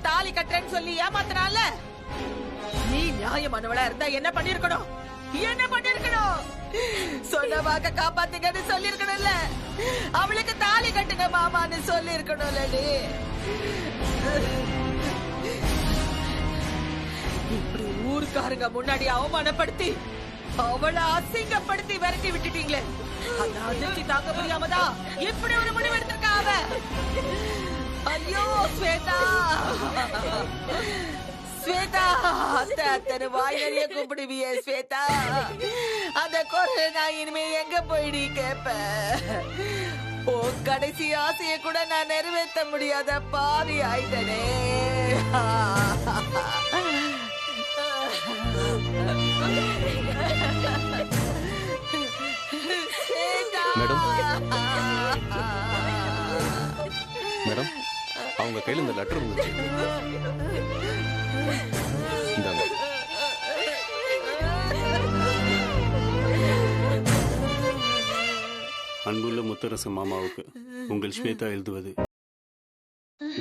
தாலி கட்டுறேன்னு சொல்லி ஏமாத்தினால நீ நியாயமானவளா இருந்தா என்ன பண்ணிருக்கணும்? என்ன பண்ணிருக்கணும்? சொன்ன வாக்க காப்பாத்துங்கன்னு சொல்லி இருக்கணும்ல. அவளுக்கு தாலி கட்டுங்க மாமான்னு சொல்லி இருக்கணும்ல. இப்படி ஊருக்காரங்க முன்னாடி அவமானப்படுத்தி அவளை அசிங்கப்படுத்தி விரட்டி விட்டுட்டீங்களே. அந்த அதிர்ச்சி தாங்க முடியாமதான் இப்படி ஒரு முடிவு எடுத்திருக்கா அவ. ஐயோ ஸ்வேதா, ஸ்வேதா, அத்தனை வாய் நிறைய கூப்பிடுவியே ஸ்வேதா. அந்த குரலை நான் இனிமே எங்க போயிடி கேப்பேன்? ஓ கடைசி ஆசையை கூட நான் நிறைவேற்ற முடியாத பாவி ஆயிட்டனே. மேடம், மேடம், அவங்க கையில இந்த லெட்டர் இருந்துச்சு. இந்தாங்க. அன்புள்ள முத்தரசு மாமாவுக்கு உங்கள் ஸ்வேதா எழுதுவது.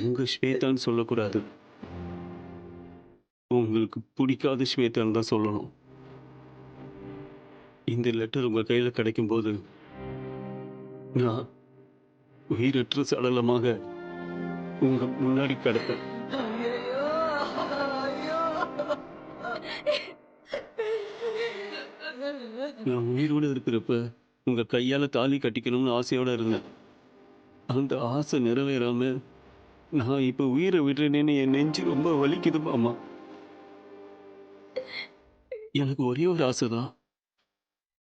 உங்க ஸ்வேதான்னு சொல்லக்கூடாது, உங்களுக்கு பிடிக்காத ஸ்வேதான்னு தான் சொல்லணும். இந்த லெட்டர் உங்க கையில கிடைக்கும் போது நான் உயிரற்ற சடலமாக உங்க முன்னாடி கிடப்பேன். நான் உயிரோடு இருக்கிறப்ப உங்க கையால தாலி கட்டிக்கணும்னு ஆசையோட இருந்தேன். அந்த ஆசை நிறைவேறாம நான் இப்ப உயிரை விடுறேனேன்னு என் நெஞ்சு ரொம்ப வலிக்குது மாமா. எனக்கு ஒரே ஒரு ஆசைதான்,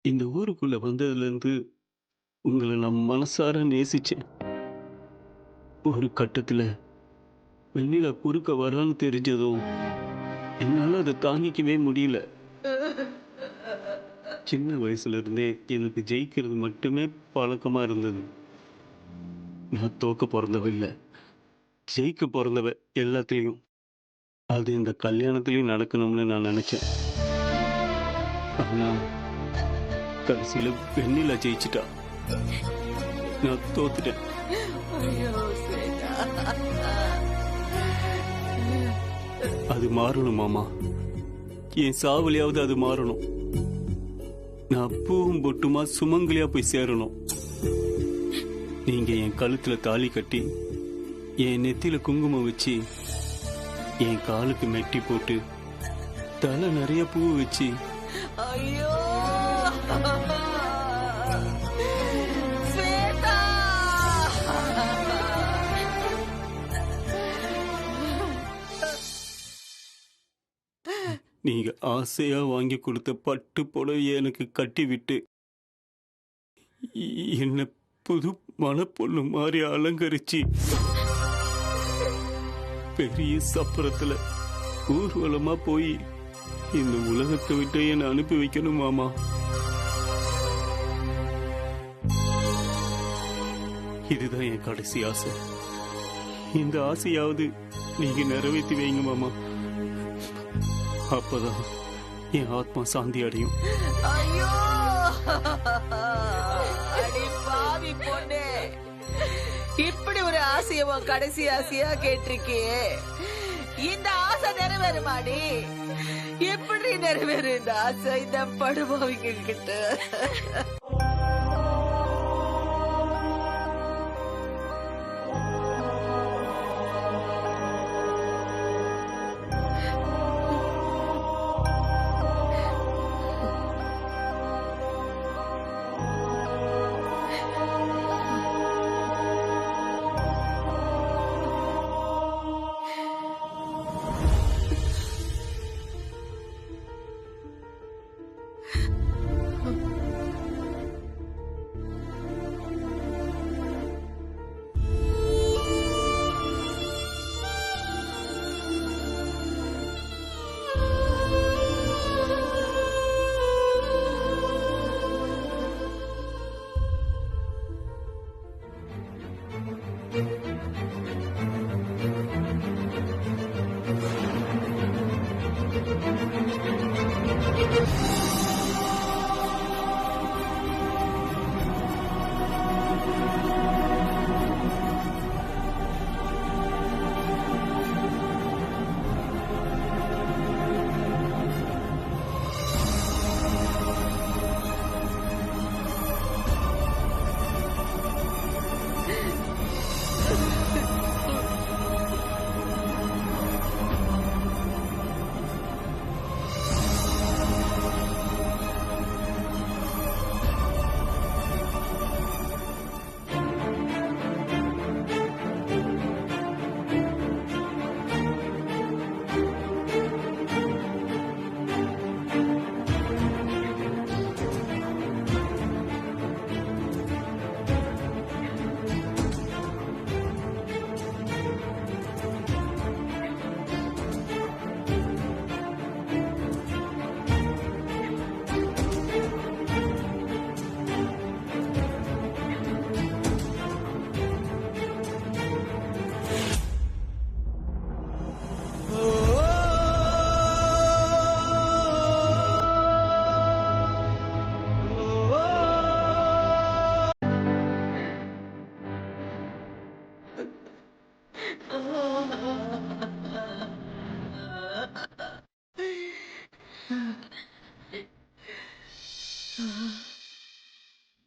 இந்த ஊருக்குள்ள வந்ததுல இருந்து உங்களை நான் மனசார நேசிச்சேன். ஒரு கட்டத்துல வெண்ணில குறுக்க வரான்னு தெரிஞ்சதும் என்னால அதை தாங்கிக்கவே முடியல. சின்ன வயசுல இருந்தே எனக்கு ஜெயிக்கிறது மட்டுமே பழக்கமா இருந்தது. நான் தோக்க பிறந்தவ இல்லை, ஜெயிக்க பிறந்தவ எல்லாத்தையும். அது இந்த கல்யாணத்திலையும் நடக்கணும்னு நான் நினைச்சேன். ஆனா கடைசியில வெண்ணிலா ஜெயிச்சிட்டா, நான் தோத்துட்டேன். அது மாறணும் மாமா, என் சாவலியாவது அது மாறணும். நான் பூவும் பொட்டுமா சுமங்கலியா போய் சேரணும். நீங்க என் கழுத்துல தாலி கட்டி என் நெத்தியில குங்குமம் வச்சு என் காலுக்கு மெட்டி போட்டு தலை நிறைய பூ வச்சு ஐயோ ஸ்வேதா, நீங்க ஆசையா வாங்கி கொடுத்த பட்டு புடவையை எனக்கு கட்டி விட்டு என்ன புது மணப்பொண்ணு மாதிரி அலங்கரிச்சு பெரிய சப்பரத்துல ஊர்வலமா போய் இந்த உலகத்தை விட்டு என்னை அனுப்பி வைக்கணும் மாமா. இதுதான் என் கடைசி ஆசை. இந்த ஆசையாவது நீங்க நிறைவேற்றி வைங்க மாமா. அப்பதான் என் ஆத்மா சாந்தி அடையும். ஐயோ அடி பாவி பொண்ணே, இப்படி ஒரு ஆசைய உன் கடைசி ஆசையா கேட்டிருக்கியே. இந்த ஆசை நிறைவேறுமாடி? எப்படி நிறைவேறு இந்த ஆசை இந்த படுபாவிங்க கிட்ட?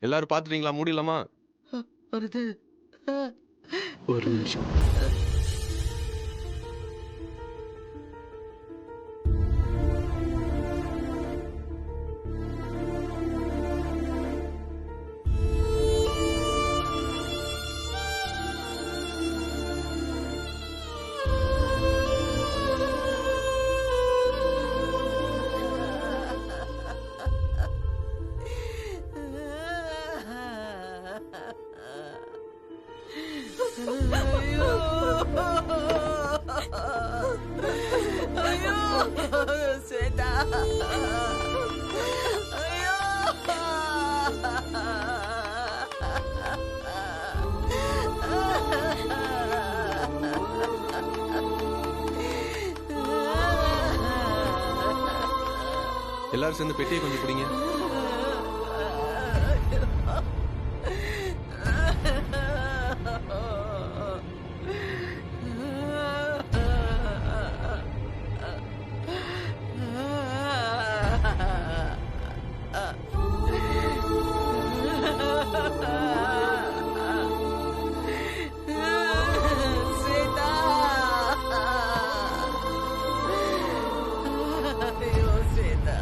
எல்லாரும் பாத்துட்டீங்களா? மூடிடலாமா? வருது. ஒரு நிமிஷம். ஐயோ ஸ்வேதா, ஐயோ எல்லாரும் சேர்ந்து பெட்டியை கொஞ்சம் பிடிங்க. ஸ்வேதா, ஐயோ ஸ்வேதா.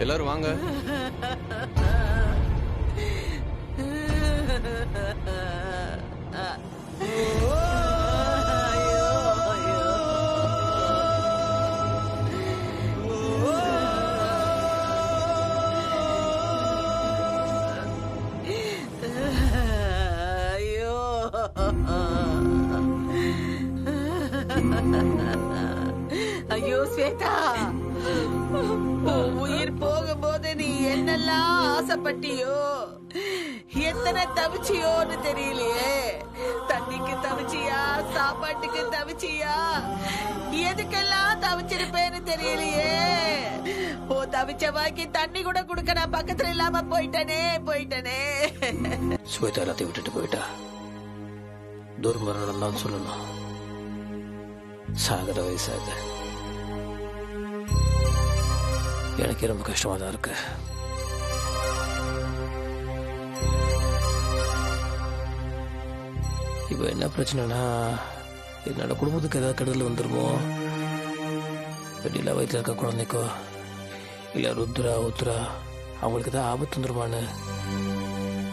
எல்லாரும் வாங்க. ஐயோ ஐயோ ஸ்வேதா, உன் உயிர் போகும்போது நீ என்னெல்லாம் ஆசைப்பட்டியோ, எத்தனை தவிச்சியோன்னு தெரியலையே. தண்ணிக்கு தவிச்சியா, சாப்பாட்டுக்கு தவிச்சியா, எதுக்கெல்லாம் தவிச்சிருப்பேன்னு தெரியலையே. ஓ தவிச்ச வாக்கி தண்ணி கூட குடுக்க நான் பக்கத்துல இல்லாம போயிட்டனே. ஸ்வேதா எல்லாத்தையும் விட்டுட்டு போயிட்டா. துர்மரணம் தான் சொல்லணும். சாகர வயசாக எனக்கே ரொம்ப கஷ்டமா தான் இருக்கு. இப்போ என்ன பிரச்சனைனா, என்னோட குடும்பத்துக்கு ஏதாவது கெடுதல் வந்துருமோ, வெளியில் வயிற்றில் இருக்க குழந்தைக்கோ இல்லை ருத்ரா உத்ரா அவங்களுக்கு தான் ஆபத்து வந்துருமான்னு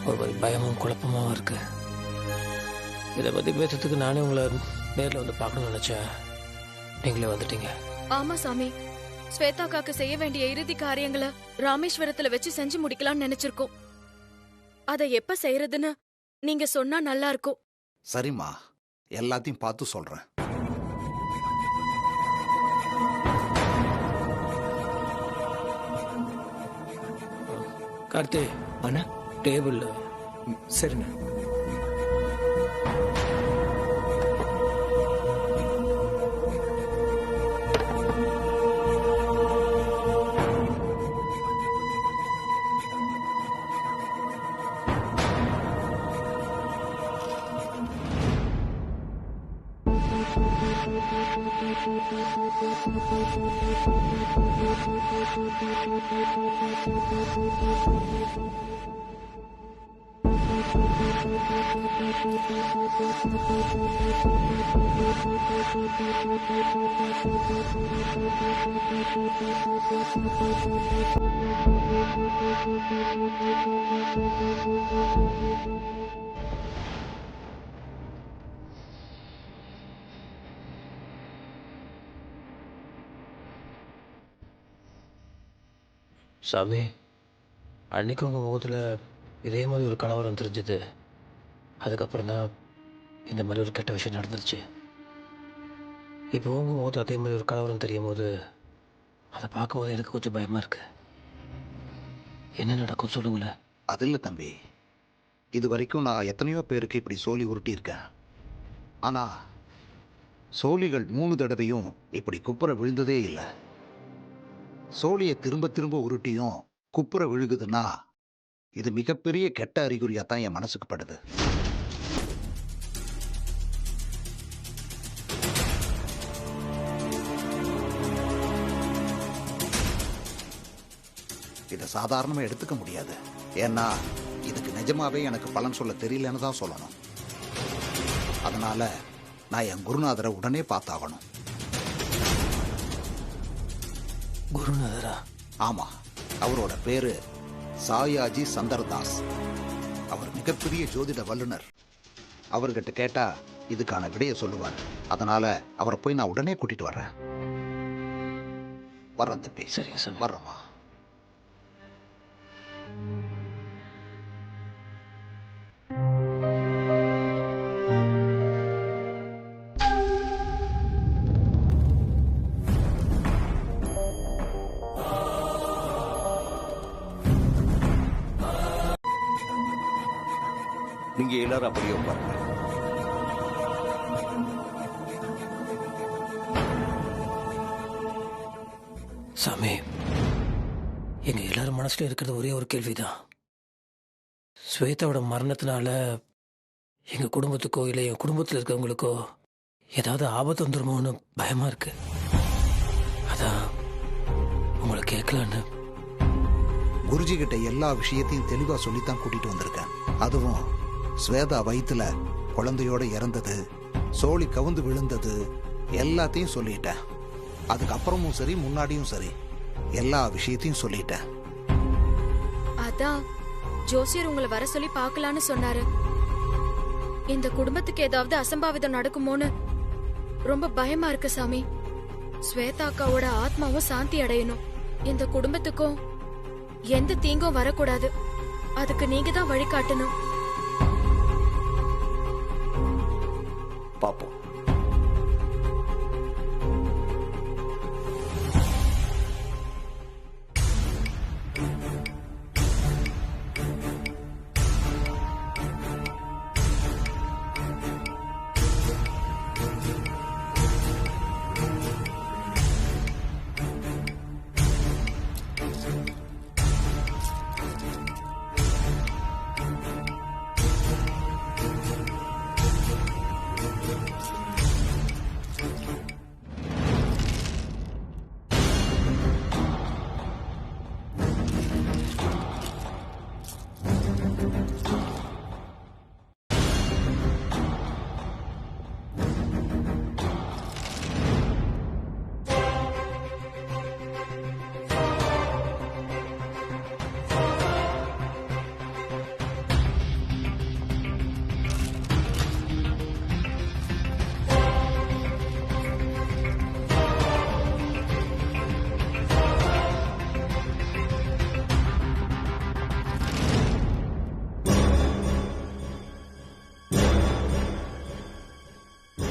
ஒரு மாதிரி பயமும் குழப்பமாகவும் இருக்கு. இதை பற்றி பேசுறதுக்கு நானே உங்களை நேரில் வந்து பார்க்கணும்னு நினச்சேன். நீங்களே வந்துட்டீங்க. ஆமா சாமி, ஸ்வேதாக்காக்கு செய்ய வேண்டிய இறுதி காரியங்களை ராமேஸ்வரத்துல வச்சு செஞ்சு முடிக்கலாம்னு நினைச்சிருக்கோம். அதை எப்ப செய்யறதுன்னு நீங்க சொன்னா நல்லா இருக்கும். சரிம்மா, எல்லாத்தையும் பார்த்து சொல்றேன். கார்த்தி அண்ணா டேபிள். சரிண்ணா. சாமி, அன்னைக்கு உங்கள் முகத்தில் இதே மாதிரி ஒரு கலவரம் தெரிஞ்சது. அதுக்கப்புறம் தான் இந்த மாதிரி ஒரு கெட்ட விஷயம் நடந்துருச்சு. இப்போ உங்கள் முகத்தில் அதே மாதிரி ஒரு கலவரம் தெரியும் போது அதை பார்க்கும்போது எனக்கு கொஞ்சம் பயமாக இருக்கு. என்ன நடக்கும் சொல்லுங்களேன். அது இல்லை தம்பி, இது வரைக்கும் நான் எத்தனையோ பேருக்கு இப்படி சோலி உருட்டி இருக்கேன். ஆனால் சோழிகள் 3 தடவையும் இப்படி குப்புற விழுந்ததே இல்லை. சோழியை திரும்ப திரும்ப உருட்டியும் குப்புற விழுகுதுன்னா இது மிகப்பெரிய கெட்ட அறிகுறியாக தான் என் மனசுக்கு படுது. இதை சாதாரணமாக எடுத்துக்க முடியாது. ஏன்னா இதுக்கு நிஜமாவே எனக்கு பலன் சொல்ல தெரியலன்னு தான் சொல்லணும். அதனால நான் என் குருநாதரை உடனே பார்த்தாகணும். குருநாதரா? ஆமா, அவரோட பேரு சாயாஜி சந்தர்தாஸ். அவர் மிகப்பெரிய ஜோதிட வல்லுனர். அவர்கிட்ட கேட்டா இதுக்கான விடையை சொல்லுவார். அதனால அவரை போய் நான் உடனே கூட்டிட்டு வர்றேன். வர்றேன் தம்பி. சரிங்க சாமி. வர்றோமா? நீங்க எல்லாரும் அப்படியே உட்காருங்க. சாமி, எங்க எல்லாரும் மனசுல இருக்கிறது ஒரே ஒரு கேள்விதான். ஸ்வேதாவோட மரணத்தினால எங்க குடும்பத்துக்கோ இல்லை என் குடும்பத்தில் இருக்கவங்களுக்கோ ஏதாவது ஆபத்து வந்துருமோன்னு பயமா இருக்கு. அதான் உங்களை கேட்கலான்னு. குருஜி கிட்ட எல்லா விஷயத்தையும் தெளிவா சொல்லித்தான் கூட்டிட்டு வந்திருக்கேன். அதுவும் ஸ்வேதா வயித்துல குழந்தையோட இறந்தது, சோழி கவுந்து விழுந்தது எல்லாத்தையும் சொல்லிட்டேன். அதுக்கப்புறமும் சரி, முன்னாடியும் சரி, எல்லா விஷயத்தையும் சொல்லிட்டேன். அதான் ஜோசியர் உங்களை வர சொல்லி பார்க்கலான்னு சொன்னாரு. இந்த குடும்பத்துக்கு ஏதாவது அசம்பாவிதம் நடக்குமோன்னு ரொம்ப பயமா இருக்கு சாமி. ஸ்வேதா அக்காவோட ஆத்மாவும் சாந்தி அடையணும். இந்த குடும்பத்துக்கும் எந்த தீங்கும் வரக்கூடாது. அதுக்கு நீங்க தான் வழிகாட்டணும். பாப்போம்.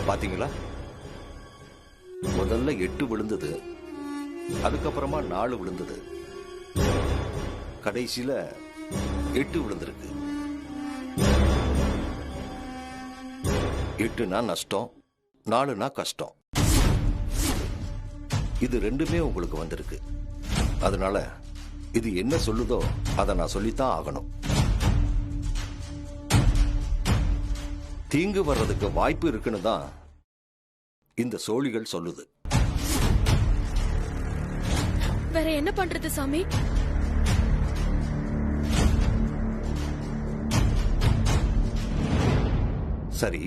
பாத்தீங்களா? முதல்ல 8 விழுந்தது, அதுக்கப்புறமா 4 விழுந்தது, கடைசியில 8 விழுந்திருக்கு. 8னா நஷ்டம், 4னா கஷ்டம். இது ரெண்டுமே உங்களுக்கு வந்திருக்கு. அதனால இது என்ன சொல்லுதோ அதை நான் சொல்லித்தான் ஆகணும். தீங்கு வர்றதுக்கு வாய்ப்பு இருக்குன்னு தான் இந்த சோழிகள் சொல்லுது. வேற என்ன பண்றது சாமி? சரி,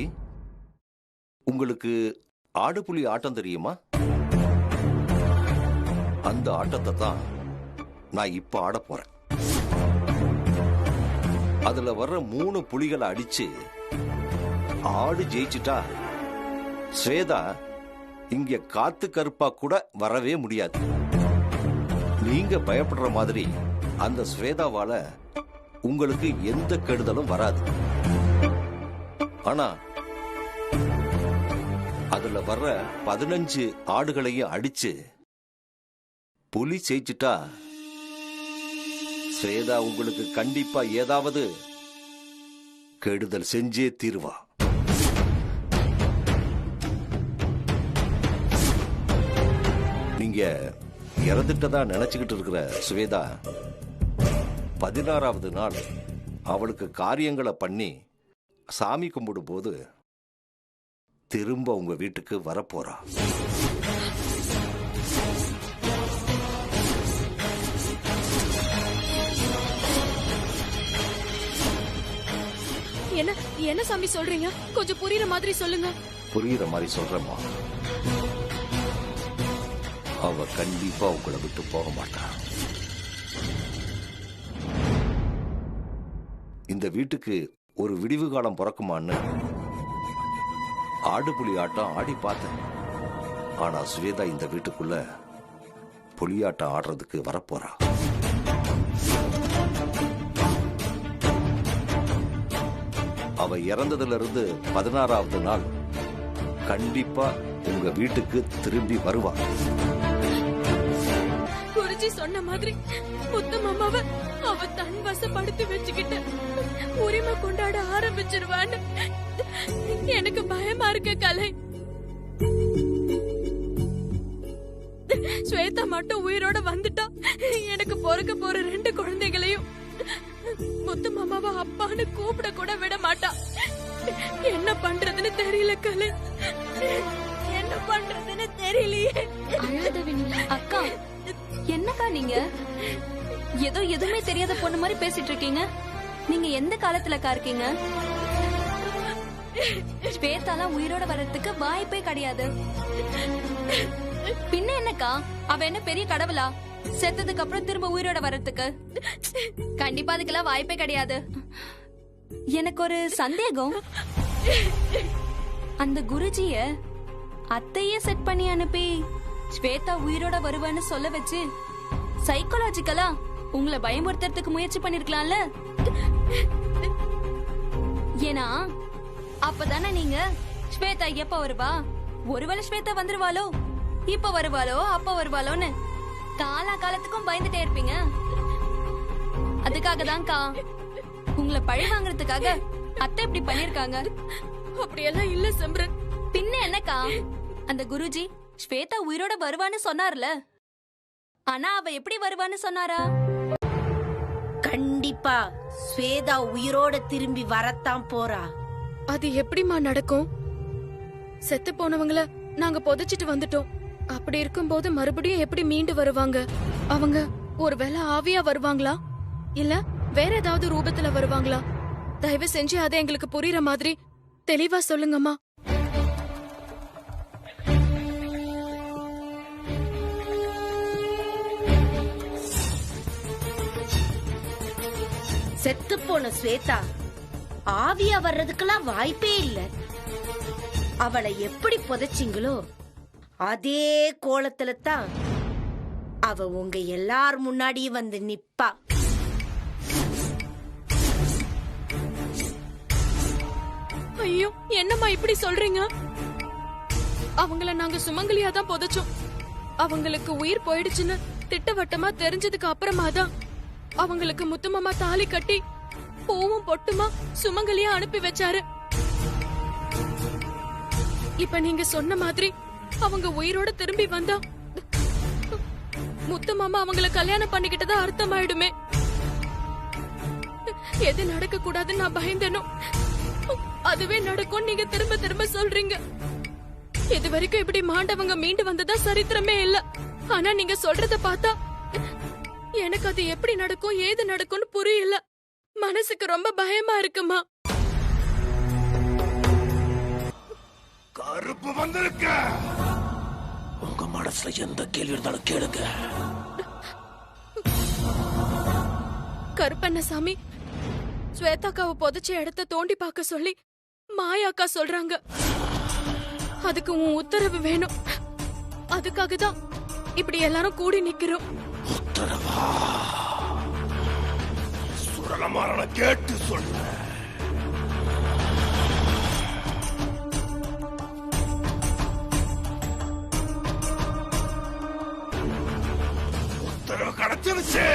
உங்களுக்கு ஆடுபுலி ஆட்டம் தெரியுமா? அந்த ஆட்டத்தை தான் நான் இப்ப ஆட போறேன். அதுல வர்ற 3 புலிகளை அடிச்சு ஆடு ஜெயிச்சுட்டா ஸ்வேதா இங்க காத்து கருப்பா கூட வரவே முடியாது. நீங்க பயப்படுற மாதிரி அந்த ஸ்வேதாவால உங்களுக்கு எந்த கெடுதலும் வராது. ஆனா அதுல வர்ற 15 ஆடுகளையும் அடிச்சு புலி ஜெயிச்சுட்டா ஸ்வேதா உங்களுக்கு கண்டிப்பா ஏதாவது கெடுதல் செஞ்சே தீருவா. நீங்க இறந்துட்டதா நினைச்சுக்கிட்டு இருக்கிற ஸ்வேதா 16வது நாள் அவளுக்கு காரியங்களை பண்ணி சாமி கும்பிடும் போது திரும்ப உங்க வீட்டுக்கு வரப்போறா. என்ன என்ன சாமி சொல்றீங்க? கொஞ்சம் புரியுற மாதிரி சொல்லுங்க. புரியுற மாதிரி சொல்றேம்மா. அவ கண்டிப்பா உங்களை விட்டு போக மாட்டா. இந்த வீட்டுக்கு ஒரு விடிவு காலம் பிறக்குமான்னு ஆடு புலி ஆட்டம் ஆடி பார்த்தேன். ஆனா சுவேதா இந்த வீட்டுக்குள்ள புலியாட்டம் ஆடுறதுக்கு வரப்போறா. அவ இறந்ததுல இருந்து 16வது நாள் கண்டிப்பா உங்க வீட்டுக்கு திரும்பி வருவா. குருஜி சொன்ன மாதிரி முத்து மாமாவை அவ தன் வசப்படுத்தி வச்சுக்கிட்டு உரிமை கொண்டாட ஆரம்பிச்சிருவான்னு எனக்கு பயமா இருக்க கலை. ஸ்வேதா மட்டும் உயிரோட வந்துட்டா எனக்கு பிறக்க போற 2 குழந்தைகளையும் முத்து மாமாவை அப்பான்னு கூப்பிட கூட விட மாட்டா. என்ன பண்றதுன்னு தெரியல கலை, என்ன பண்றதுன்னு தெரியலையே. அழாத வெண்ணிலா. அக்கா, என்னக்கா நீங்க ஏதோ எதுவுமே தெரியாத பொண்ணு மாதிரி பேசிட்டு இருக்கீங்க? நீங்க எந்த காலத்துலக்கா இருக்கீங்க? ஸ்வேதாலாம் உயிரோட வர்றதுக்கு வாய்ப்பே கிடையாது. பின்ன என்னக்கா, அவ என்ன பெரிய கடவுளா செத்ததுக்கு அப்புறம் திரும்ப உயிரோட வர்றதுக்கு? கண்டிப்பா அதுக்கெல்லாம் வாய்ப்பே கிடையாது. எனக்கு ஒரு சந்தேகம். அந்த குருஜிய அத்தையே செட் பண்ணி அனுப்பி ஸ்வேதா உயிரோட வருவான்னு சொல்ல வச்சு சைக்காலஜிக்கலா உங்களை பயமுறுத்துறதுக்கு முயற்சி பண்ணிருக்கலாம்ல? ஏன்னா அப்பதானே நீங்க ஸ்வேதா எப்ப வருவா, ஒருவேளை ஸ்வேதா வந்துருவாளோ, இப்ப வருவாளோ அப்ப வருவாளோன்னு காலா காலத்துக்கும் பயந்துட்டே இருப்பீங்க. அதுக்காக தான்க்கா, உங்களை பழி வாங்குறதுக்காக அத்தை இப்படி பண்ணிருக்காங்க. அப்படியெல்லாம் இல்ல சிம்ரன். பின்ன என்னக்கா, அந்த குருஜி ஸ்வேதா உயிரோட வருவான்னு சொன்னார்ல, ஆனா அவ எப்படி வருவான்னு சொன்னாரா? கண்டிப்பா ஸ்வேதா உயிரோட திரும்பி வரத்தான் போறா. அது எப்படிமா நடக்கும்? செத்து போனவங்கள நாங்க புதைச்சிட்டு வந்துட்டோம். அப்படி இருக்கும்போது மறுபடியும் எப்படி மீண்டு வருவாங்க? அவங்க ஒருவேளை ஆவியா வருவாங்களா, இல்ல வேற ஏதாவது ரூபத்துல வருவாங்களா? தயவு செஞ்சு அதை எங்களுக்கு புரியுற மாதிரி தெளிவா சொல்லுங்கம்மா. செத்து போன ஸ்வேதா ஆவியா வர்றதுக்கெல்லாம் வாய்ப்பே இல்ல. அவளை எப்படி புதைச்சிங்களோ அதே கோலத்துல தான் அவ உங்க எல்லார் முன்னாடியும் வந்து நிப்பா. ஐயோ, என்னம்மா இப்படி சொல்றீங்க? அவங்கள நாங்க சுமங்கலியா தான் புதைச்சோம். அவங்களுக்கு உயிர் போயிடுச்சுன்னு திட்டவட்டமா தெரிஞ்சதுக்கு அப்புறமா தான் அவங்களுக்கு முத்துமாமா தாலி கட்டி பூவும் பொட்டுமா சுமங்கலியா அனுப்பி வச்சாரு. இப்ப நீங்க சொன்ன மாதிரி அவங்க உயிரோட திரும்பி வந்தா முத்துமாமா அவங்கள கல்யாணம் பண்ணிக்கிட்டதா அர்த்தமாயிடுமே. எது நடக்க கூடாதுன்னு நான் பயந்தேனோ அதுவே நடக்கும் நீங்க திரும்ப திரும்ப சொல்றீங்க. இது வரைக்கும் இப்படி மாண்டவங்க மீண்டு வந்ததா சரித்திரமே இல்ல. ஆனா நீங்க சொல்றத பார்த்தா எனக்கு அது எப்படி நடக்கும், ஏது நடக்கும்னு புரியல. மனசுக்கு ரொம்ப பயமா இருக்குமா. கருப்பு வந்திருக்க. உங்க மனசுல எந்த கேள்வி இருந்தாலும் கேளுங்க. கருப்பண்ணசாமி ஸ்வேதாக்காவை புதைச்ச இடத்த தோண்டி பார்க்க சொல்லி மாயாக்கா சொல்றாங்க. அதுக்கு உன் உத்தரவு வேணும். அதுக்காக தான் இப்படி எல்லாரும் கூடி நிக்கிறோம். உத்தரவா? சுரலமாறன கேட்டு சொல்ற. உத்தரவு கிடைச்சிருச்சு.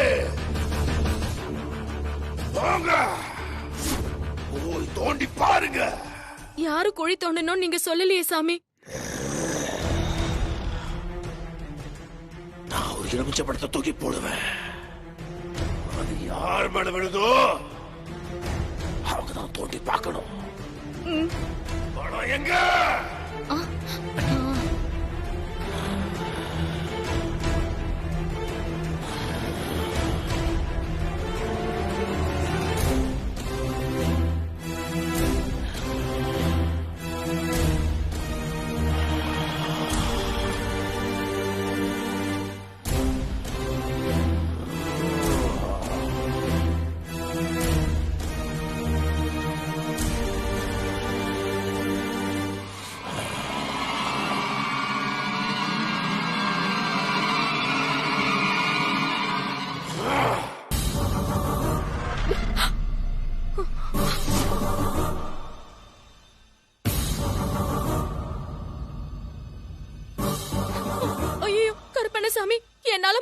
போங்க, போய் தோண்டி பாருங்க. யாரு குழி தோண்டணும் நீங்க சொல்லலையே சாமி. நான் ஒரு எலுமிச்சை பழத்தை தூக்கி போடுவேன். அது யார் மேல விழுதோ அவங்க தான் தோண்டி பார்க்கணும். பணம் எங்க?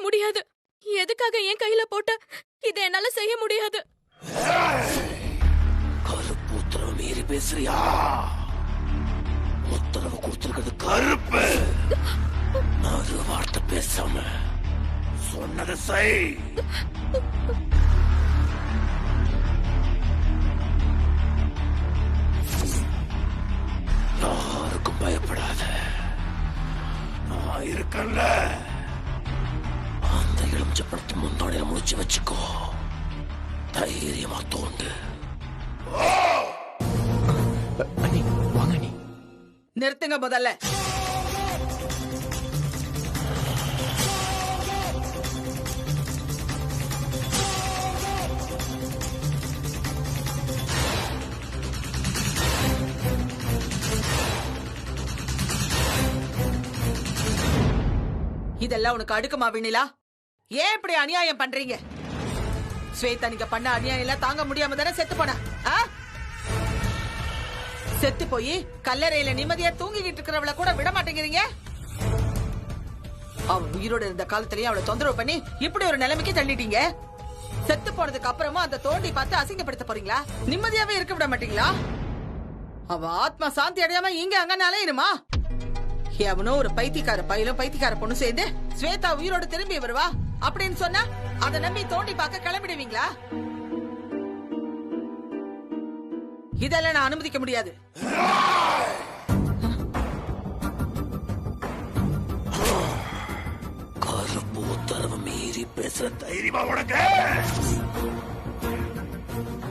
முடியாது. எதுக்காக என் கையில போட்ட இதை என்னால செய்ய முடியாது. கருப்பு உத்தரவு மீறி பேசுறியா? உத்தரவு கொடுத்திருக்கிறது கருப்பு. நான் வார்த்தை பேசாம சொன்னதை செய். யாருக்கும் பயப்படாத, நான் இருக்கேன்ல. அந்த எலுமிச்சப்பழத்தை முந்தானையில முடிச்சு வச்சுக்கோ. தைரியமா தோண்டு. அண்ணி வாங்க அண்ணி. நிறுத்துங்க முதல்ல. இதெல்லாம் உனக்கு அடுக்குமா வினிலா? ஏன் இப்படி அநியாயம் பண்றீங்க? ஸ்வேதா நீங்க பண்ண அநியாயம் தாங்க முடியாம தானே செத்து போன. செத்து போய் கல்லறையில நிம்மதியா தூங்கிக்கிட்டு இருக்கிறவள கூட விட மாட்டேங்கிறீங்க. அவ உயிரோட இருந்த காலத்திலயும் அவளை தொந்தரவு பண்ணி இப்படி ஒரு நிலைமைக்கு தள்ளிட்டீங்க. செத்து போனதுக்கு அப்புறமா அந்த தோண்டி பார்த்து அசிங்கப்படுத்த போறீங்களா? நிம்மதியாவே இருக்க விட மாட்டீங்களா? அவ ஆத்மா சாந்தி அடையாம இங்க அங்கனாலே இருமா? எவனோ ஒரு பைத்தியக்கார பையலும் பைத்தியக்கார பொண்ணு சேர்ந்து ஸ்வேதா உயிரோடு திரும்பி வருவா அப்படின்னு சொன்னா அதை நம்பி தோண்டி பார்க்க கிளம்பிடுவீங்களா? இதெல்லாம் நான் அனுமதிக்க முடியாது. கருப்பு உத்தரவு மீறி பேசுற தைரியமா உனக்கு?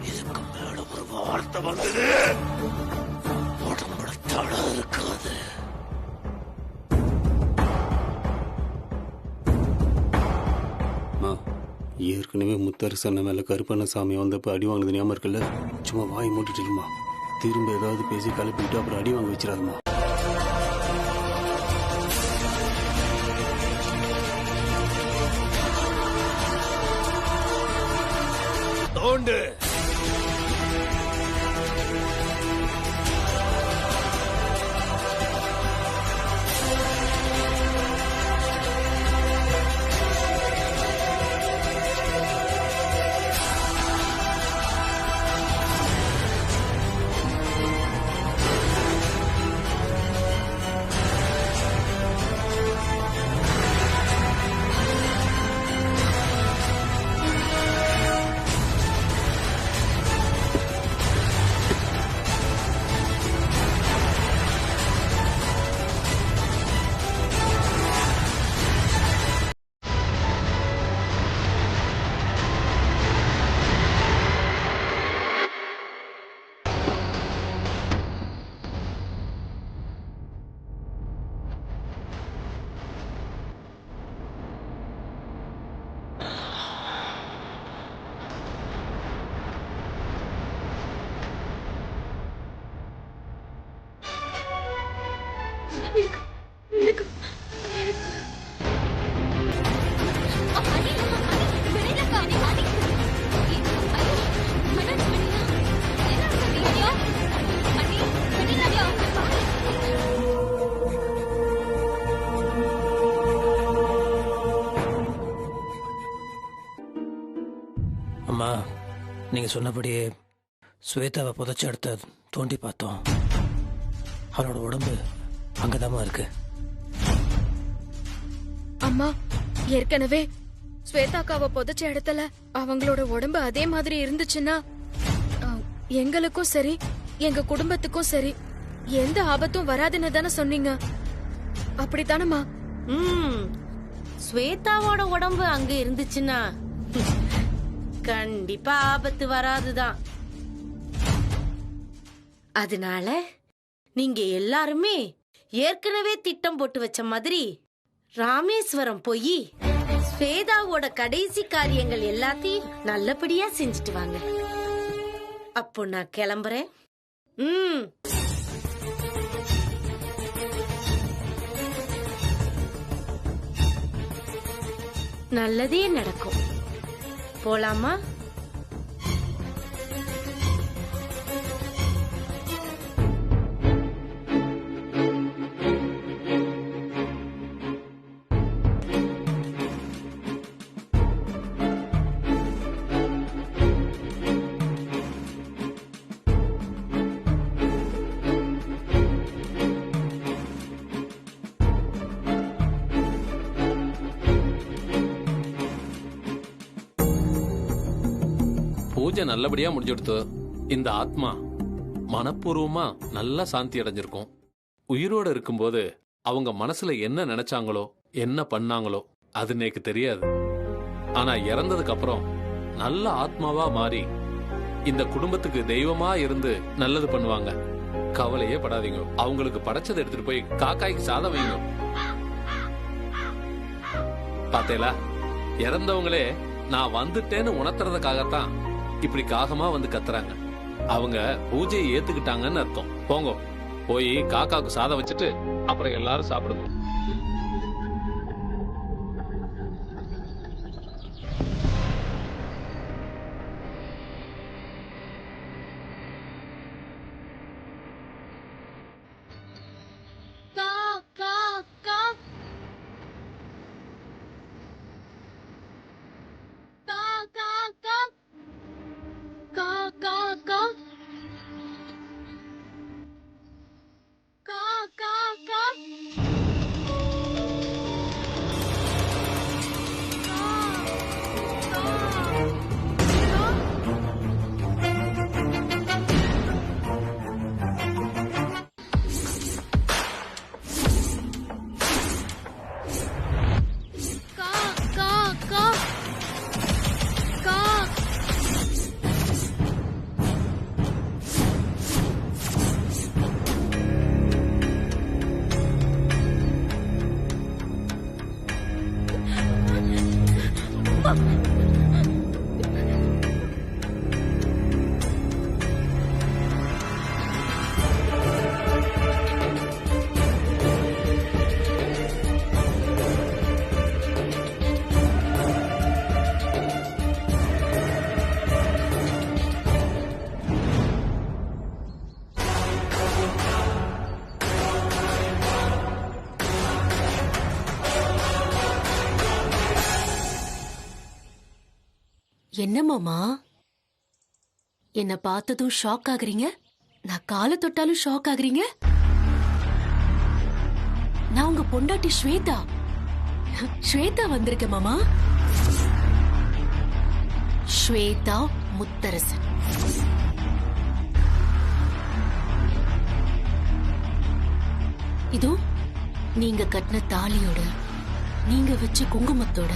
இதுக்கு மேல ஒரு வார்த்தை வந்தது உடம்புல தட இருக்காது. ஏற்கனவே முத்தரசன் மேல கருப்பண்ண சாமி வந்தப்ப அடி வாங்கினது ஞாபகம் இருக்குல்ல? சும்மா வாய் மூட்டுட்டுமா, திரும்ப ஏதாவது பேசி கலப்பிட்டு அப்புறம் அடி வாங்க வச்சிடாதுமா. தோண்டு. அம்மா, நீங்க சொன்னபடியே ஸ்வேதாவை புதைச்ச இடத்த தோண்டி பார்த்தோம். அவளோட உடம்பு அங்கதாமா இருக்கு. அம்மா, ஏற்கனவே ஸ்வேதாக்காவை புதைச்ச இடத்துல அவங்களோட உடம்பு அதே மாதிரி இருந்துச்சுன்னா எங்களுக்கும் சரி எங்க குடும்பத்துக்கும் சரி எந்த ஆபத்தும் வராதுன்னு தானே சொன்னீங்க? அப்படித்தானம்மா? ஸ்வேதாவோட உடம்பு அங்க இருந்துச்சுன்னா கண்டிப்பா ஆபத்து வராதுதான். அதனால நீங்க எல்லாருமே ஏற்கனவே திட்டம் போட்டு வச்ச மாதிரி ராமேஸ்வரம் போய் ஸ்வேதாவோட கடைசி காரியங்கள் எல்லாத்தையும் நல்லபடியா செஞ்சுட்டு வாங்க. அப்போ நான் கிளம்புறேன். நல்லதே நடக்கும். போலாமா? பூஜை நல்லபடியா முடிஞ்சுடுத்து இந்த ஆத்மா மனப்பூர்வமா நல்லா சாந்தி அடைஞ்சிருக்கும். உயிரோட இருக்கும்போது அவங்க மனசுல என்ன நினைச்சாங்களோ என்ன பண்ணாங்களோ அது எனக்கு தெரியாது. ஆனா இறந்ததுக்கு அப்புறம் நல்ல ஆத்மாவா மாறி இந்த குடும்பத்துக்கு தெய்வமா இருந்து நல்லது பண்ணுவாங்க. கவலையே படாதீங்க. அவங்களுக்கு படைச்சதை எடுத்துட்டு போய் காக்காய்க்கு சாதம் வைங்க. பாத்தேலா, இறந்தவங்களே நான் வந்துட்டேன்னு உணர்த்துறதுக்காகத்தான் இப்படி காகமா வந்து கத்துறாங்க. அவங்க பூஜையை ஏத்துக்கிட்டாங்கன்னு அர்த்தம். போங்க, போய் காக்காவுக்கு சாதம் வச்சுட்டு அப்புறம் எல்லாரும் சாப்பிடுங்க. என்ன மாமா, என்ன பார்த்ததும் ஷாக் ஆகுறீங்க? நான் காலை தொட்டாலும் ஷாக் ஆகுறீங்க? நான் உங்க பொண்டாட்டி ஸ்வேதா. ஸ்வேதா வந்திருக்கேன் மாமா. ஸ்வேதா முத்தரசன். இதோ நீங்க கட்டின தாலியோட, நீங்க வச்ச குங்குமத்தோட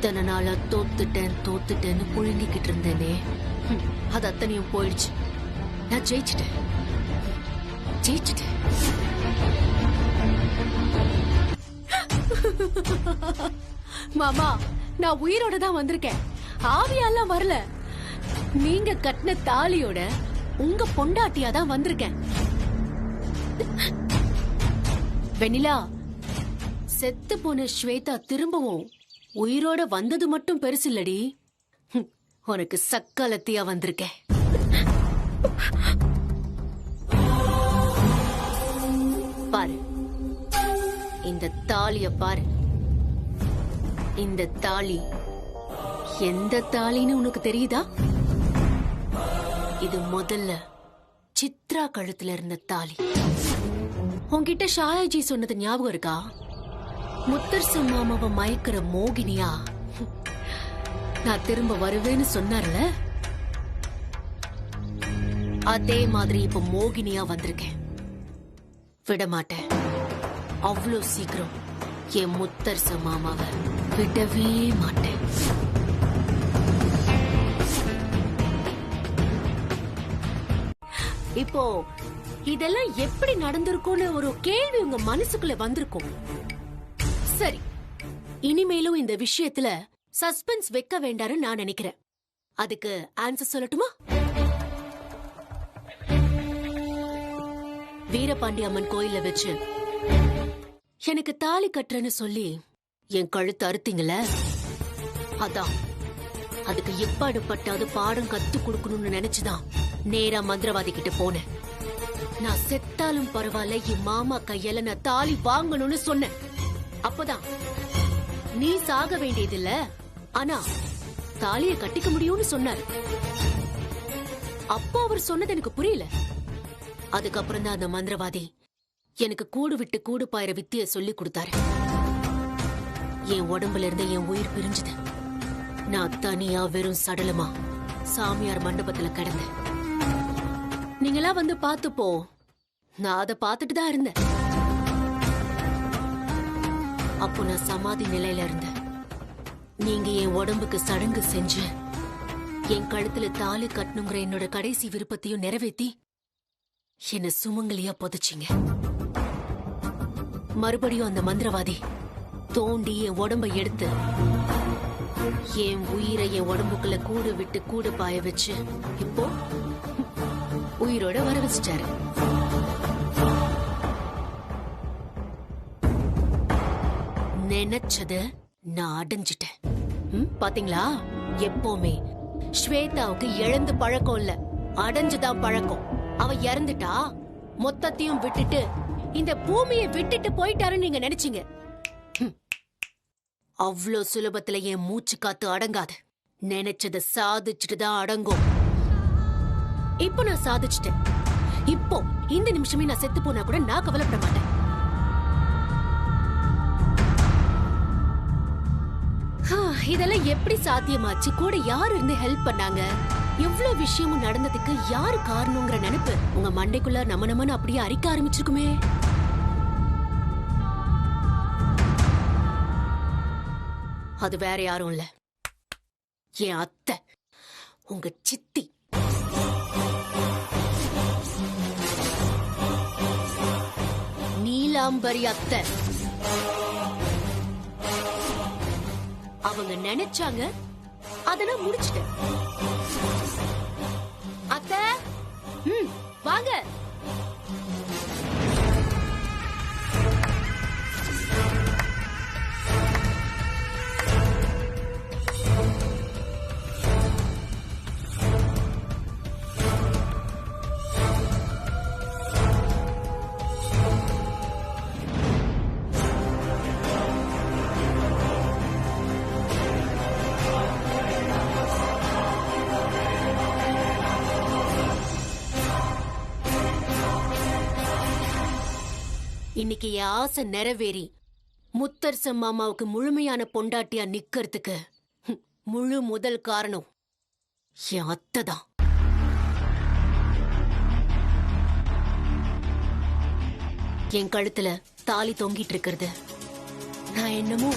இத்தனை நாளா தோத்துட்டேன்னு புழுங்கிக்கிட்டு இருந்தேனே, அது அத்தனையும் போயிடுச்சு. நான் ஜெயிச்சிட்டேன். மாமா, நான் உயிரோட தான் வந்திருக்கேன். ஆவியெல்லாம் வரல. நீங்க கட்டின தாலியோட உங்க பொண்டாட்டியா தான் வந்திருக்கேன். வெண்ணிலா, செத்து போன ஸ்வேதா திரும்பவும் உயிரோட வந்தது மட்டும் பெருசு இல்லடி, உனக்கு சக்காலத்தியா வந்திருக்கேன். பாரு, இந்த தாலிய பாரு. இந்த தாலி எந்த தாலின்னு உனக்கு தெரியுதா? இது முதல்ல சித்ரா கழுத்துல இருந்த தாலி. உன்கிட்ட ஷாயாஜி சொன்னது ஞாபகம் இருக்கா? முத்தரசன் மாமாவை மயக்கிற மோகினியா நான் திரும்ப வருவேன்னு சொன்னார்ல, அதே மாதிரி இப்ப மோகினியா வந்திருக்கேன். விட மாட்டேன். அவ்வளோ சீக்கிரம் என் முத்தரசன் மாமாவை விடவே மாட்டேன். இப்போ இதெல்லாம் எப்படி நடந்திருக்கும்னு ஒரு கேள்வி உங்க மனசுக்குள்ள வந்திருக்கும். சரி, இனிமேலும் இந்த விஷயத்துல சஸ்பென்ஸ் வைக்க வேண்டாம்னு நான் நினைக்கிறேன். அதுக்கு ஆன்சர் சொல்லட்டுமா? வீரபாண்டி அம்மன் கோயில வச்சு எனக்கு தாலி கட்டுறேன்னு சொல்லி என் கழுத்து அறுத்தீங்கள, அதான் அதுக்கு எப்பாடுபட்டாவது பாடம் கத்து கொடுக்கணும்னு நினைச்சுதான் நேரா மந்திரவாதி கிட்ட போனேன். நான் செத்தாலும் பரவாயில்ல, என் மாமா கையால நான் தாலி வாங்கணும்னு சொன்னேன். அப்பதான் நீ சாக வேண்டியதில்ல, ஆனா தாலிய கட்டிக்க முடியும்னு சொன்னாரு. அப்போ அவர் சொன்னது எனக்கு புரியல. அதுக்கப்புறம் தான் அந்த மந்திரவாதி எனக்கு கூடு விட்டு கூடு பாயிர வித்திய சொல்லி கொடுத்தாரு. என் உடம்புல இருந்து என் உயிர் பிரிஞ்சுது. நான் தனியா வெறும் சடலமா சாமியார் மண்டபத்துல கிடந்தேன். நீங்களா வந்து பார்த்துப்போ, நான் அதை பார்த்துட்டு தான் இருந்தேன். அப்போ நான் சமாதி நிலையில இருந்தேன். நீங்க என் உடம்புக்கு சடங்கு செஞ்சு என் கழுத்துல தாலி கட்டணுங்கிற என்னோட கடைசி விருப்பத்தையும் நிறைவேத்தி என்ன சுமங்கலியா புதைச்சிங்க. மறுபடியும் அந்த மந்திரவாதி தோண்டி என் உடம்ப எடுத்து என் உயிரை என் உடம்புக்குள்ள கூடு விட்டு கூடு பாய வச்சு இப்போ உயிரோட வர வச்சுட்டாரு. நினைச்சத நான் அடைஞ்சிட்டேன். பாத்தீங்களா, எப்பவுமே ஸ்வேதாவுக்கு இழந்து பழக்கம் இல்ல, அடைஞ்சுதான் பழக்கம். அவ இறந்துட்டா மொத்தத்தையும் விட்டுட்டு இந்த பூமியை விட்டுட்டு போயிட்டாருன்னு நீங்க நினைச்சீங்க. அவ்வளோ சுலபத்துல என் மூச்சு காத்து அடங்காது. நினைச்சத சாதிச்சுட்டு தான் அடங்கும். இப்போ நான் சாதிச்சிட்டேன். இப்போ இந்த நிமிஷமே நான் செத்து போனா கூட நான் கவலைப்பட மாட்டேன். இதெல்லாம் எப்படி சாத்தியமாச்சு? கூட யார் இருந்து ஹெல்ப் பண்ணாங்க? எவ்வளவு விஷயமும் நடந்ததுக்கு யாரு காரணங்கிற நினைப்பு உங்க மண்டைக்குள்ள நமனு அப்படியே அரிக்க ஆரம்பிச்சிருக்குமே. அது வேற யாரும் இல்ல, என் அத்தை, உங்க சித்தி. நீலாம்பரி அத்தை. அவங்க நினைச்சாங்க, அதெல்லாம் முடிச்சிட்டேன். அத்தை, வாங்க. இன்னைக்கு என் ஆசை நிறைவேறி முத்தரச மாமாவுக்கு முழுமையான பொண்டாட்டியா நிக்கிறதுக்கு முழு முதல் காரணம் என் அத்தை தான். என் கழுத்துல தாலி தொங்கிட்டு இருக்கிறது நான் என்னமோ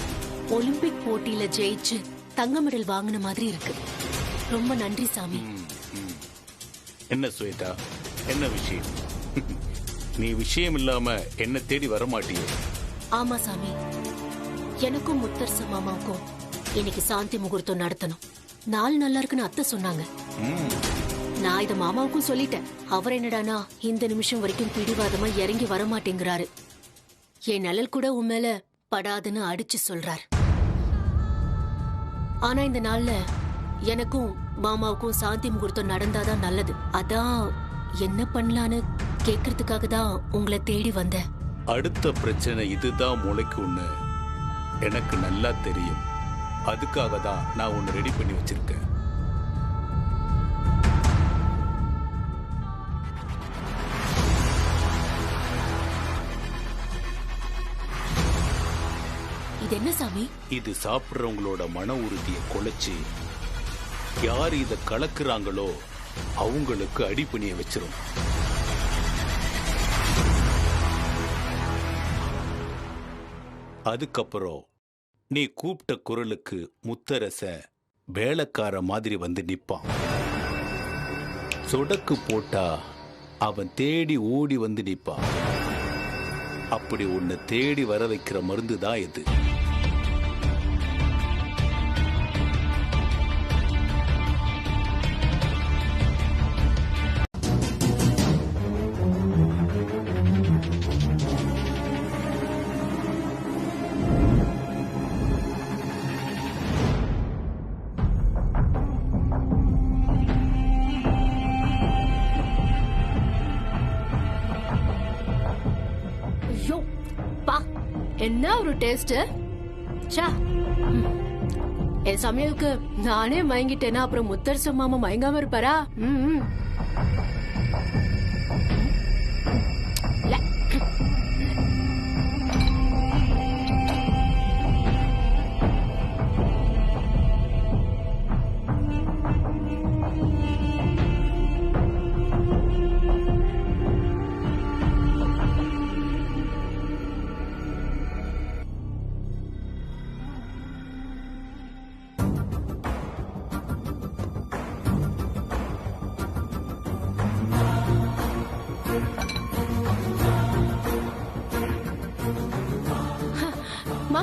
ஒலிம்பிக் போட்டியில ஜெயிச்சு தங்க மெடல் வாங்கின மாதிரி இருக்கு. ரொம்ப நன்றி சாமி. என்ன ஸ்வேதா, என்ன விஷயம்? நீ விஷயம் இல்லாம என்ன தேடி வர மாட்டியே? ஆமா சாமி, எனக்கும் முத்தரச மாமாவுக்கும் இன்னைக்கு சாந்தி முகூர்த்தம் நடத்தணும். நாள் நல்லா இருக்குன்னு அத்தை சொன்னாங்க. நான் இத மாமாவுக்கும் சொல்லிட்டேன். அவர் என்னடானா இந்த நிமிஷம் வரைக்கும் பிடிவாதமா இறங்கி வரமாட்டேங்கிறாரு. என் நிழல் கூட உன் மேல படாதுன்னு அடிச்சு சொல்றாரு. ஆனா இந்த நாள்ல எனக்கும் மாமாவுக்கும் சாந்தி முகூர்த்தம் நடந்தாதான் நல்லது. அதான் என்ன பண்ணலான்னு கேக்குறதுக்காக தான் உங்களை தேடி வந்தேன். அடுத்த பிரச்சனை இதுதான் முளைக்கும்னு எனக்கு நல்லா தெரியும். அதுக்காக தான் நான் உன்னை ரெடி பண்ணி வச்சிருக்கேன். இது என்ன சாமி? இது சாப்பிடுறவங்களோட மன உறுதியை குலைச்சு யார் இத கலக்குறாங்களோ அவங்களுக்கு அடிப்பணிய வச்சிரும். அதுக்கப்புறம் நீ கூப்பிட்ட குரலுக்கு முத்தரச வேலைக்கார மாதிரி வந்து நிப்பான். சொடக்கு போட்டா அவன் தேடி ஓடி வந்து நிப்பான். அப்படி உன்னை தேடி வர வைக்கிற மருந்து தான் இது. என்ன ஒரு டேஸ்ட்! என் சமையலுக்கு நானே மயங்கிட்டேன்னா அப்புறம் முத்தரச மாமா மயங்காம இருப்பாரா?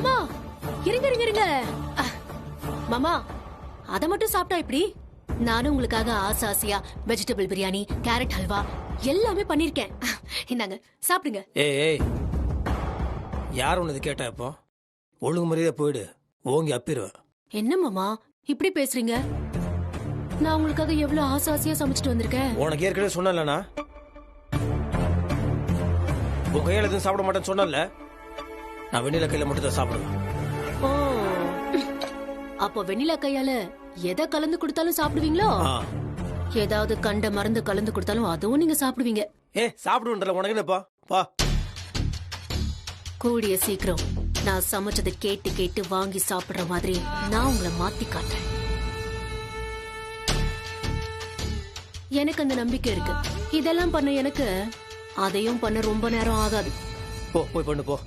மாமா இருங்க இருங்க இருங்க மாமா அத மட்டும் சாப்பிட்டா எப்படி? நானும் உங்களுக்காக ஆசையா வெஜிடபிள் பிரியாணி, கேரட் ஹல்வா எல்லாமே பண்ணிருக்கேன். இந்தாங்க சாப்பிடுங்க. ஏய் யார் உனது கேட்டா? இப்போ ஒழுங்கு மரியாதை போயிடு, ஓங்கி அப்பிடுவேன். என்ன மாமா இப்படி பேசுறீங்க? நான் உங்களுக்காக எவ்வளவு ஆசையா சமைச்சிட்டு வந்திருக்கேன். உனக்கு ஏற்கனவே சொன்னலண்ணா, உன் கையில எதுவும் சாப்பிட மாட்டேன்னு சொன்னல. நான் வெண்ணில கையில மட்டும் தான் சாப்பிடுவேன். ஓ, அப்போ வெண்ணிலா கையால எதை கலந்து கொடுத்தாலும் சாப்பிடுவீங்களோ? ஏதாவது கண்ட மருந்து கலந்து கொடுத்தாலும் அதுவும் நீங்க சாப்பிடுவீங்க. சாப்பிடுன்றல உனக்கு என்னப்பா? பா. கூடிய சீக்கிரம் நான் சமைச்சதை கேட்டு கேட்டு வாங்கி சாப்பிடுற மாதிரி நான் உங்களை மாத்தி காட்டுறேன். எனக்கு அந்த நம்பிக்கை இருக்கு. இதெல்லாம் பண்ண எனக்கு அதையும் பண்ண ரொம்ப நேரம் ஆகாது. போ போய் பண்ணு போ.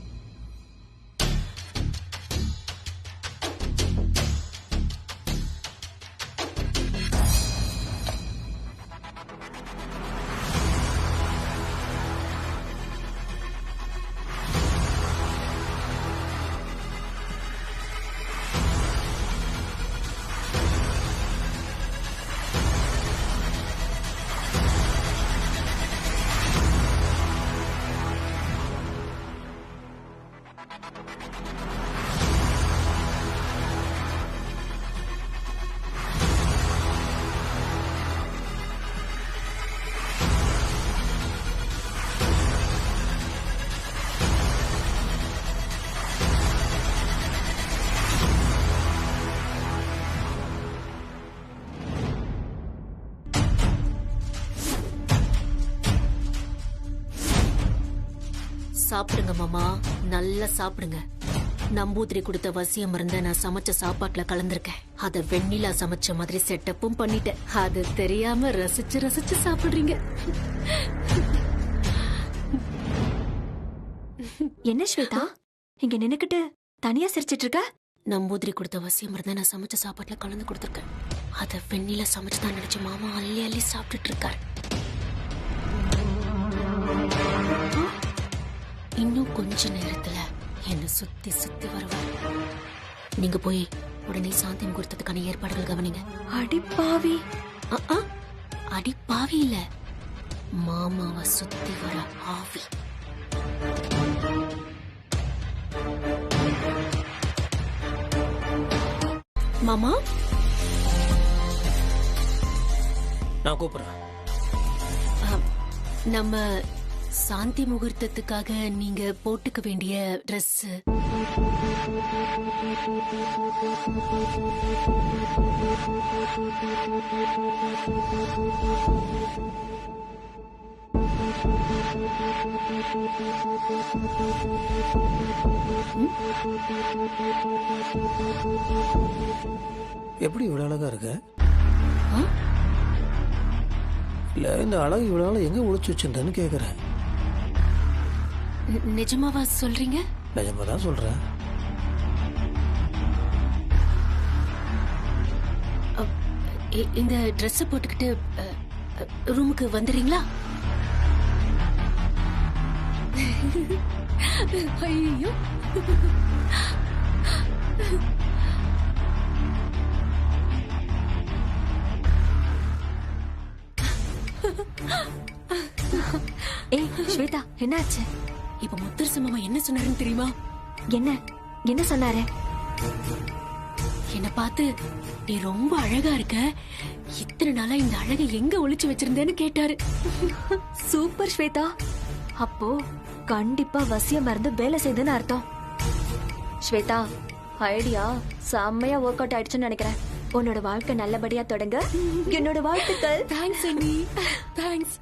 சாப்பிடுங்க மாமா, நல்லா சாப்பிடுங்க. நம்பூதிரி கொடுத்த வசிய மருந்த நான் சமைச்ச சாப்பாட்டுல கலந்துருக்கேன். அத வெண்ணிலா சமைச்ச மாதிரி செட்டப்பும் பண்ணிட்டேன். அது தெரியாம ரசிச்சு ரசிச்சு சாப்பிடுறீங்க. என்ன ஸ்வேதா இங்க நின்னுக்கிட்டு தனியா சிரிச்சிட்டு இருக்க? நம்பூதிரி கொடுத்த வசிய மருந்த நான் சமைச்ச சாப்பாட்டுல கலந்து கொடுத்துருக்கேன். அத வெண்ணிலா சமைச்சுதான் நினைச்சு மாமா அள்ளி அள்ளி சாப்பிட்டுட்டு இருக்காரு. இன்னும் கொஞ்ச நேரத்துல என்ன சுத்தி சுத்தி வருவார். நீங்க போய் உடனே சாந்தி முகூர்த்தத்துக்கான ஏற்பாடுகள் கவனிங்க. அடிப்பாவி. அடிப்பாவி இல்ல, மாமாவை சுத்தி வர ஆவி. மாமா நான் கூப்பிடுறேன். நம்ம சாந்தி முகூர்த்தத்துக்காக நீங்க போட்டுக்க வேண்டிய ட்ரெஸ். எப்படி இவ்வளவு அழகா இருக்க? இல்ல இந்த அழகு இவ்வளவு நாள் எங்க ஒளிச்சு வச்சிருந்தேன்னு கேக்குறேன். நிஜமாவா சொல்றீங்க? நிஜமா தான் சொல்றேன். இந்த ட்ரெஸ் போட்டுக்கிட்டு ரூமுக்கு வந்துடுறீங்களா? ஐயோ, ஏய் ஸ்வேதா என்னாச்சு? இப்ப முத்தரசு மாமா என்ன சொன்னாருன்னு தெரியுமா? என்ன சொன்னாரு? என்ன பார்த்து நீ ரொம்ப அழகா இருக்க, இத்தனை நாளா இந்த அழகை எங்க ஒளிச்சு வச்சிருந்தேன்னு கேட்டாரு. சூப்பர் ஸ்வேதா, அப்போ கண்டிப்பா வசிய மருந்து வேலை செய்யுதுன்னு அர்த்தம். ஸ்வேதா ஐடியா செம்மையா ஒர்க் அவுட் ஆயிடுச்சுன்னு நினைக்கிறேன். உன்னோட வாழ்க்கை நல்லபடியா தொடங்க என்னோட வாழ்த்துக்கள். தேங்க்ஸ் அண்ணி, தேங்க்ஸ்.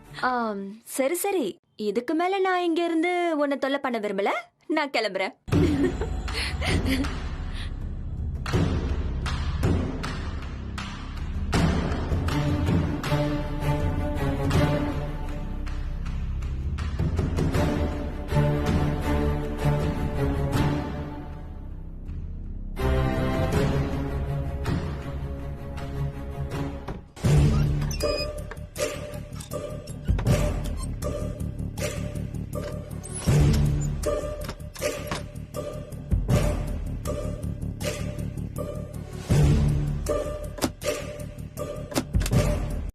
சரி சரி, இதுக்கு மேல நான் இங்க இருந்து உன்னை தொல்லை பண்ண விரும்பல, நான் கிளம்புறேன்.